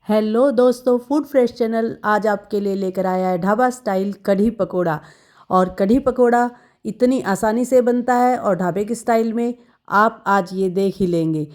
Hello दोस्तों, food fresh channel आज आपके लिए लेकर आया है ढाबा स्टाइल कढ़ी पकोड़ा। और कढ़ी पकोड़ा इतनी आसानी से बनता है और ढाबे के स्टाइल में आप आज ये देख ही लेंगे।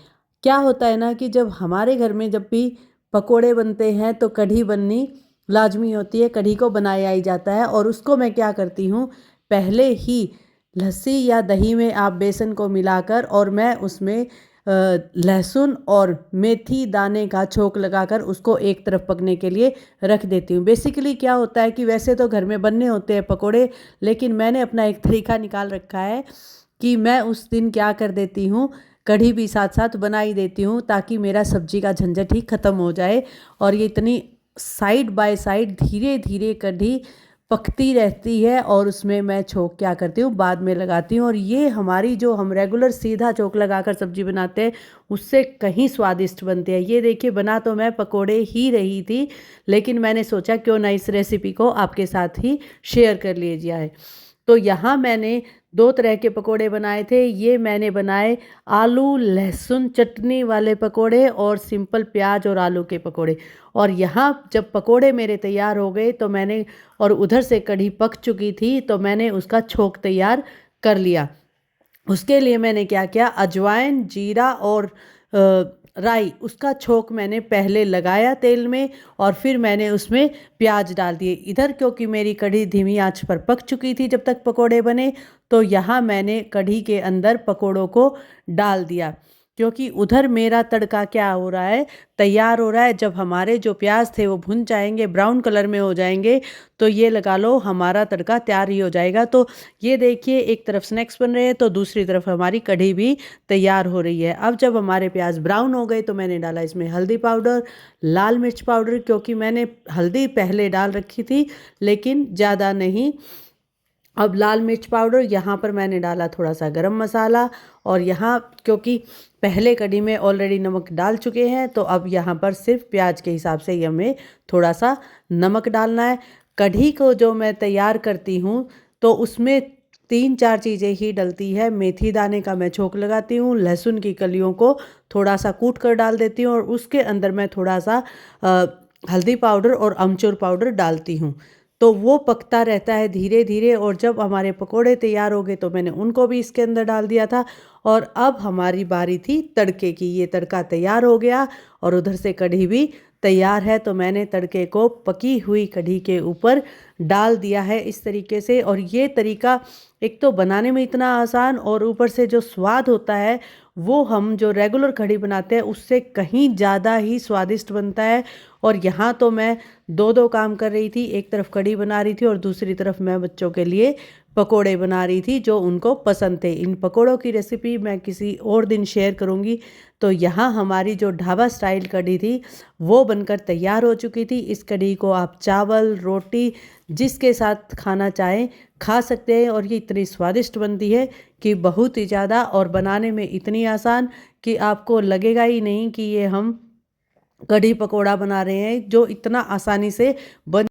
क्या होता है ना कि जब हमारे घर में जब भी पकोड़े बनते हैं तो कढ़ी बननी लाजमी होती है, कढ़ी को बनाया ही जाता है। और उसको मैं क्या करती हूँ, पहले ही लस्सी या दही में आप बेसन को मिलाकर और मैं उसमें लहसुन और मेथी दाने का छोंक लगाकर उसको एक तरफ पकने के लिए रख देती हूँ। बेसिकली क्या होता है कि वैसे तो घर में बनने होते हैं पकोड़े, लेकिन मैंने अपना एक तरीका निकाल रखा है कि मैं उस दिन क्या कर देती हूँ, कढ़ी भी साथ साथ बना ही देती हूँ ताकि मेरा सब्जी का झंझट ही ख़त्म हो जाए। और ये इतनी साइड बाय साइड धीरे धीरे कढ़ी पकती रहती है और उसमें मैं छोंक क्या करती हूँ, बाद में लगाती हूँ। और ये हमारी जो हम रेगुलर सीधा छोंक लगाकर सब्जी बनाते हैं उससे कहीं स्वादिष्ट बनते हैं। ये देखिए, बना तो मैं पकोड़े ही रही थी, लेकिन मैंने सोचा क्यों ना इस रेसिपी को आपके साथ ही शेयर कर लिया जाए। तो यहाँ मैंने दो तरह के पकोड़े बनाए थे। ये मैंने बनाए आलू लहसुन चटनी वाले पकोड़े और सिंपल प्याज और आलू के पकोड़े। और यहाँ जब पकोड़े मेरे तैयार हो गए तो मैंने, और उधर से कढ़ी पक चुकी थी तो मैंने उसका छोंक तैयार कर लिया। उसके लिए मैंने क्या किया, अजवाइन जीरा और राई, उसका छोंक मैंने पहले लगाया तेल में और फिर मैंने उसमें प्याज डाल दिए। इधर क्योंकि मेरी कढ़ी धीमी आंच पर पक चुकी थी जब तक पकोड़े बने, तो यहाँ मैंने कढ़ी के अंदर पकोड़ों को डाल दिया। क्योंकि उधर मेरा तड़का क्या हो रहा है, तैयार हो रहा है। जब हमारे जो प्याज थे वो भुन जाएंगे, ब्राउन कलर में हो जाएंगे, तो ये लगा लो हमारा तड़का तैयार ही हो जाएगा। तो ये देखिए, एक तरफ स्नैक्स बन रहे हैं तो दूसरी तरफ हमारी कढ़ी भी तैयार हो रही है। अब जब हमारे प्याज ब्राउन हो गए तो मैंने डाला इसमें हल्दी पाउडर, लाल मिर्च पाउडर, क्योंकि मैंने हल्दी पहले डाल रखी थी लेकिन ज़्यादा नहीं। अब लाल मिर्च पाउडर, यहाँ पर मैंने डाला थोड़ा सा गरम मसाला। और यहाँ क्योंकि पहले कढ़ी में ऑलरेडी नमक डाल चुके हैं तो अब यहाँ पर सिर्फ प्याज के हिसाब से ही हमें थोड़ा सा नमक डालना है। कढ़ी को जो मैं तैयार करती हूँ तो उसमें तीन चार चीज़ें ही डलती है। मेथी दाने का मैं छोंक लगाती हूँ, लहसुन की कलियों को थोड़ा सा कूट कर डाल देती हूँ और उसके अंदर मैं थोड़ा सा हल्दी पाउडर और अमचूर पाउडर डालती हूँ। तो वो पकता रहता है धीरे धीरे। और जब हमारे पकोड़े तैयार हो गए तो मैंने उनको भी इसके अंदर डाल दिया था। और अब हमारी बारी थी तड़के की। ये तड़का तैयार हो गया और उधर से कढ़ी भी तैयार है, तो मैंने तड़के को पकी हुई कढ़ी के ऊपर डाल दिया है इस तरीके से। और ये तरीका एक तो बनाने में इतना आसान और ऊपर से जो स्वाद होता है वो हम जो रेगुलर कढ़ी बनाते हैं उससे कहीं ज़्यादा ही स्वादिष्ट बनता है। और यहाँ तो मैं दो दो काम कर रही थी, एक तरफ कढ़ी बना रही थी और दूसरी तरफ मैं बच्चों के लिए पकोड़े बना रही थी जो उनको पसंद थे। इन पकोड़ों की रेसिपी मैं किसी और दिन शेयर करूँगी। तो यहाँ हमारी जो ढाबा स्टाइल कढ़ी थी वो बनकर तैयार हो चुकी थी। इस कढ़ी को आप चावल रोटी जिसके साथ खाना चाहें खा सकते हैं। और ये इतनी स्वादिष्ट बनती है कि बहुत ही ज़्यादा, और बनाने में इतनी आसान कि आपको लगेगा ही नहीं कि ये हम कढ़ी पकोड़ा बना रहे हैं, जो इतना आसानी से बन